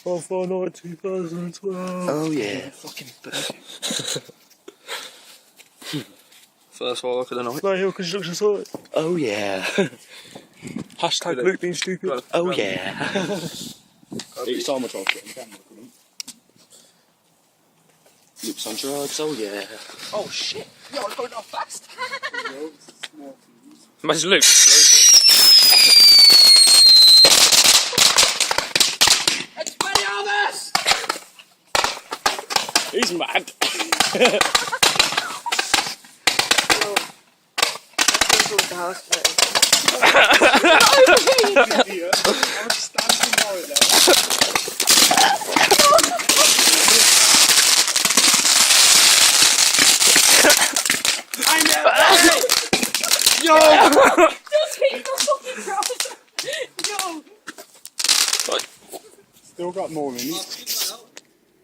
Bonfire Night 2012. Oh yeah, fucking first look of the night. Play Hill Construction Site. Oh yeah. Hashtag Luke being stupid. Oh yeah. Each time I try to get in the camera. Luke's on drugs, oh yeah. Oh shit! Yo, I'm going off fast! Imagine Luke. Expelliarmus! He's mad. Yo! Just keep on fucking cross! Yo! Still got more in it.